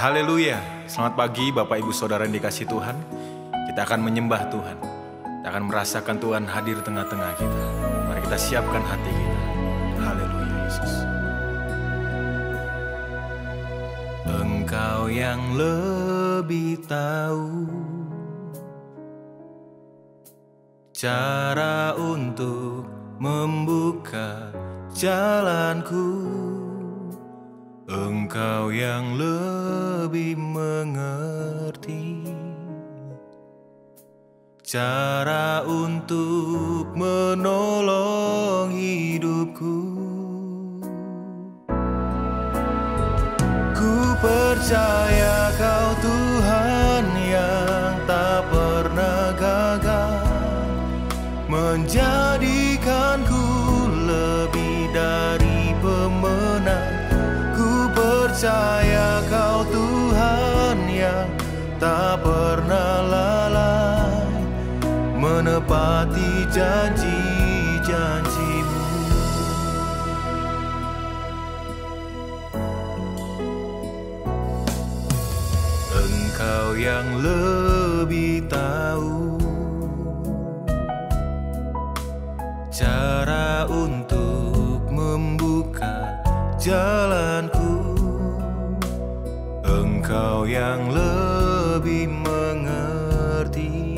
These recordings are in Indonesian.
Haleluya, selamat pagi Bapak Ibu Saudara yang dikasihi Tuhan. Kita akan menyembah Tuhan. Kita akan merasakan Tuhan hadir tengah-tengah kita. Mari kita siapkan hati kita. Haleluya Yesus. Engkau yang lebih tahu cara untuk membuka jalanku. Engkau yang lebih mengerti cara untuk menolong hidupku. Ku percaya Kau Tuhan yang tak pernah gagal menjadikanku lebih dari pemenang. Percaya Kau Tuhan yang tak pernah lalai menepati janji-janji-Mu. Engkau yang lebih tahu cara untuk membuka jalanku. Engkau yang lebih mengerti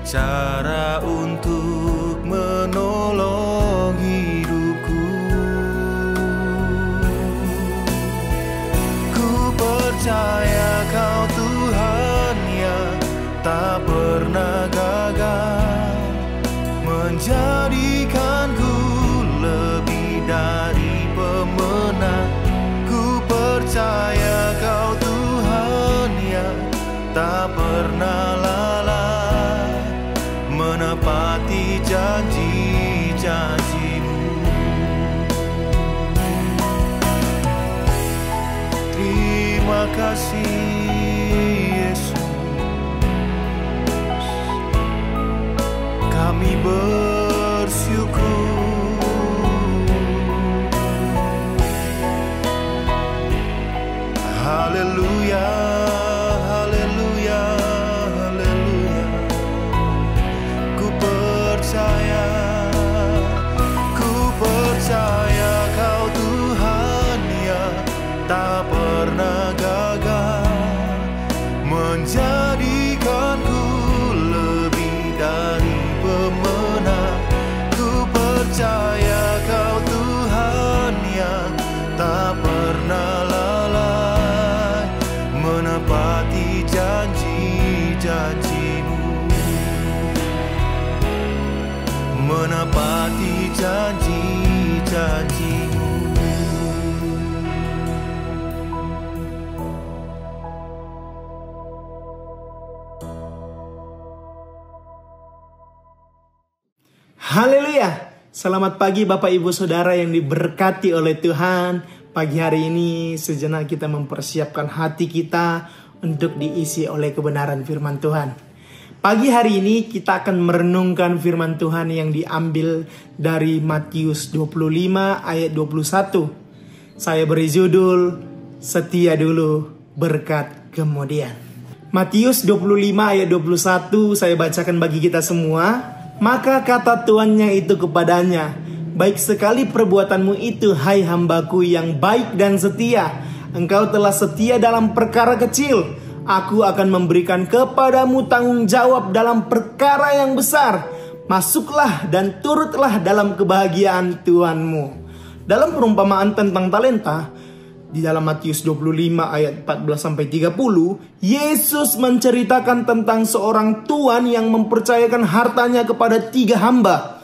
cara untuk menolong hidupku. Ku percaya Kau Tuhan yang tak pernah gagal menjadikanku lebih dari pemenang. Percaya Kau Tuhan yang tak pernah lalai menepati janji-janji-Mu. Terima kasih Yesus, kami bersyukur. Haleluya, haleluya, haleluya. Ku percaya Kau Tuhan yang tak pernah gagal menjadikanku lebih dari pemenang. Ku percaya Kau Tuhan yang tak pernah lalai menepati janji-janji-Mu, menepati janji-janji-Mu. Haleluya. Selamat pagi Bapak Ibu Saudara yang diberkati oleh Tuhan. Pagi hari ini sejenak kita mempersiapkan hati kita untuk diisi oleh kebenaran firman Tuhan. Pagi hari ini kita akan merenungkan firman Tuhan yang diambil dari Matius 25 ayat 21. Saya beri judul, Setia dulu, berkat kemudian. Matius 25 ayat 21 saya bacakan bagi kita semua. Maka kata tuannya itu kepadanya, baik sekali perbuatanmu itu, hai hambaku yang baik dan setia. Engkau telah setia dalam perkara kecil, aku akan memberikan kepadamu tanggung jawab dalam perkara yang besar. Masuklah dan turutlah dalam kebahagiaan Tuhanmu. Dalam perumpamaan tentang talenta, di dalam Matius 25 ayat 14-30, Yesus menceritakan tentang seorang tuan yang mempercayakan hartanya kepada 3 hamba.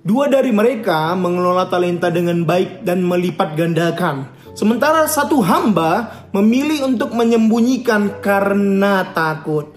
2 dari mereka mengelola talenta dengan baik dan melipat gandakan. Sementara satu hamba memilih untuk menyembunyikan karena takut.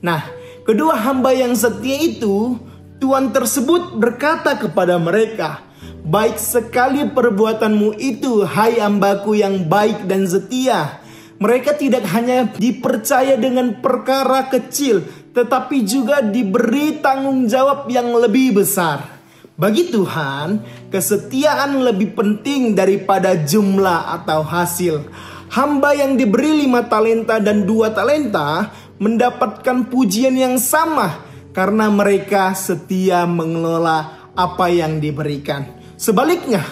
Nah, kedua hamba yang setia itu, Tuhan tersebut berkata kepada mereka, "Baik sekali perbuatanmu itu, hai hambaku yang baik dan setia." Mereka tidak hanya dipercaya dengan perkara kecil, tetapi juga diberi tanggung jawab yang lebih besar. Bagi Tuhan, kesetiaan lebih penting daripada jumlah atau hasil. Hamba yang diberi 5 talenta dan 2 talenta mendapatkan pujian yang sama karena mereka setia mengelola apa yang diberikan. Sebaliknya,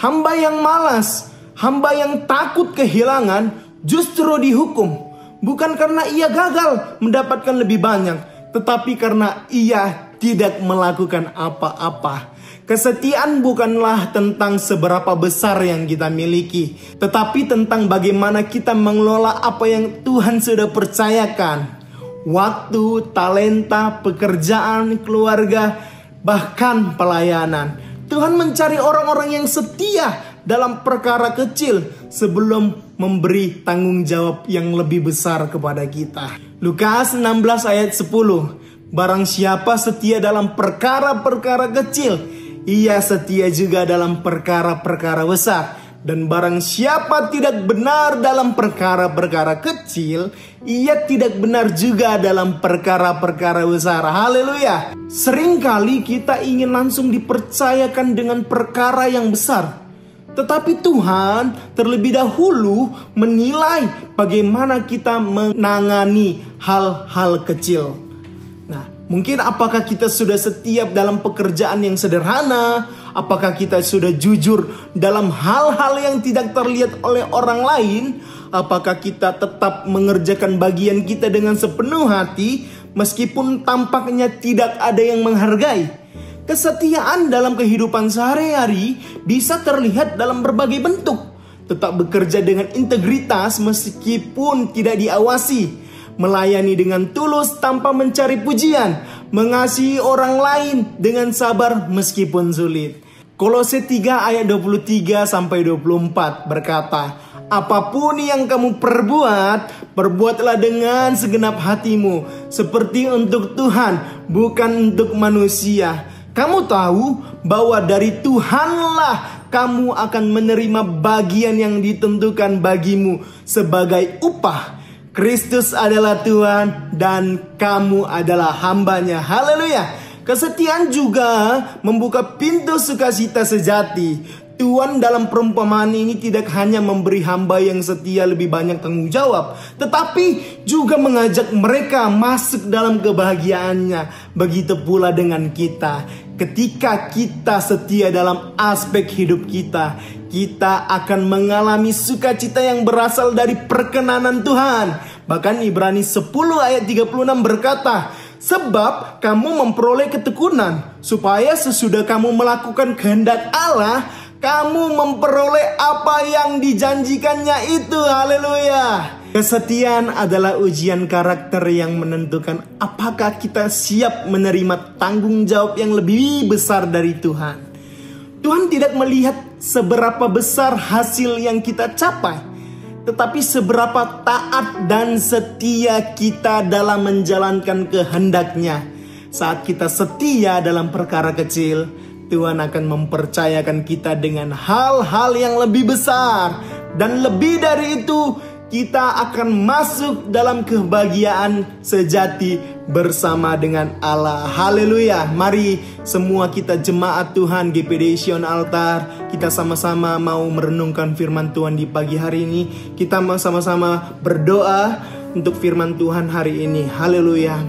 hamba yang malas, hamba yang takut kehilangan justru dihukum, bukan karena ia gagal mendapatkan lebih banyak, tetapi karena ia tidak melakukan apa-apa. Kesetiaan bukanlah tentang seberapa besar yang kita miliki, tetapi tentang bagaimana kita mengelola apa yang Tuhan sudah percayakan. Waktu, talenta, pekerjaan, keluarga, bahkan pelayanan. Tuhan mencari orang-orang yang setia dalam perkara kecil sebelum memberi tanggung jawab yang lebih besar kepada kita. Lukas 16 ayat 10. Barang siapa setia dalam perkara-perkara kecil, ia setia juga dalam perkara-perkara besar. Dan barang siapa tidak benar dalam perkara-perkara kecil, ia tidak benar juga dalam perkara-perkara besar. Haleluya. Seringkali kita ingin langsung dipercayakan dengan perkara yang besar, tetapi Tuhan terlebih dahulu menilai bagaimana kita menangani hal-hal kecil. Nah, mungkin apakah kita sudah setia dalam pekerjaan yang sederhana? Apakah kita sudah jujur dalam hal-hal yang tidak terlihat oleh orang lain? Apakah kita tetap mengerjakan bagian kita dengan sepenuh hati meskipun tampaknya tidak ada yang menghargai? Kesetiaan dalam kehidupan sehari-hari bisa terlihat dalam berbagai bentuk. Tetap bekerja dengan integritas meskipun tidak diawasi. Melayani dengan tulus tanpa mencari pujian. Mengasihi orang lain dengan sabar meskipun sulit. Kolose 3 ayat 23-24 berkata, "Apapun yang kamu perbuat, perbuatlah dengan segenap hatimu, seperti untuk Tuhan, bukan untuk manusia. Kamu tahu bahwa dari Tuhanlah kamu akan menerima bagian yang ditentukan bagimu sebagai upah. Kristus adalah Tuhan dan kamu adalah hambanya." Haleluya. Kesetiaan juga membuka pintu sukacita sejati. Tuhan dalam perumpamaan ini tidak hanya memberi hamba yang setia lebih banyak tanggung jawab, tetapi juga mengajak mereka masuk dalam kebahagiaannya. Begitu pula dengan kita. Ketika kita setia dalam aspek hidup kita, kita akan mengalami sukacita yang berasal dari perkenanan Tuhan. Bahkan Ibrani 10 ayat 36 berkata, "Sebab kamu memperoleh ketekunan, supaya sesudah kamu melakukan kehendak Allah, kamu memperoleh apa yang dijanjikannya itu." Haleluya. Kesetiaan adalah ujian karakter yang menentukan apakah kita siap menerima tanggung jawab yang lebih besar dari Tuhan. Tuhan tidak melihat seberapa besar hasil yang kita capai, tetapi seberapa taat dan setia kita dalam menjalankan kehendak-Nya. Saat kita setia dalam perkara kecil, Tuhan akan mempercayakan kita dengan hal-hal yang lebih besar. Dan lebih dari itu, kita akan masuk dalam kebahagiaan sejati bersama dengan Allah. Haleluya. Mari semua kita jemaat Tuhan GPD Sion Altar, kita sama-sama mau merenungkan firman Tuhan di pagi hari ini. Kita mau sama-sama berdoa untuk firman Tuhan hari ini. Haleluya.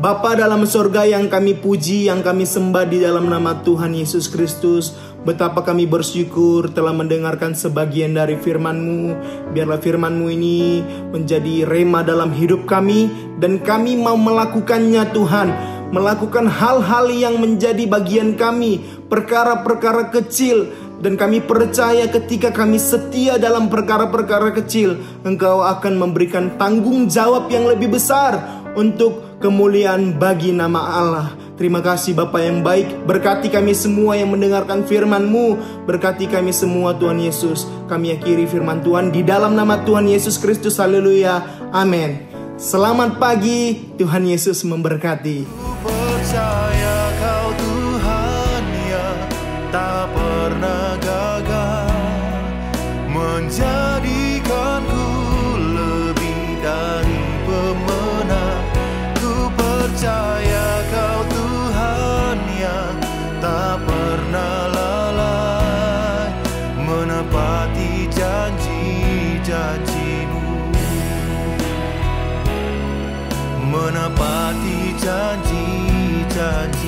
Bapa dalam surga yang kami puji, yang kami sembah di dalam nama Tuhan Yesus Kristus, betapa kami bersyukur telah mendengarkan sebagian dari firman-Mu. Biarlah firman-Mu ini menjadi rema dalam hidup kami, dan kami mau melakukannya Tuhan. Melakukan hal-hal yang menjadi bagian kami, perkara-perkara kecil. Dan kami percaya ketika kami setia dalam perkara-perkara kecil, Engkau akan memberikan tanggung jawab yang lebih besar untuk kemuliaan bagi nama Allah. Terima kasih Bapa yang baik. Berkati kami semua yang mendengarkan firman-Mu. Berkati kami semua Tuhan Yesus. Kami akhiri firman Tuhan di dalam nama Tuhan Yesus Kristus. Haleluya. Amin. Selamat pagi. Tuhan Yesus memberkati. Ku percaya Kau Tuhan yang tak pernah gagal, menjadikanku lebih dari pemenang. Ku percaya Kau Tuhan yang tak pernah lalai, menepati janji-janji-Mu, menepati janji-janji.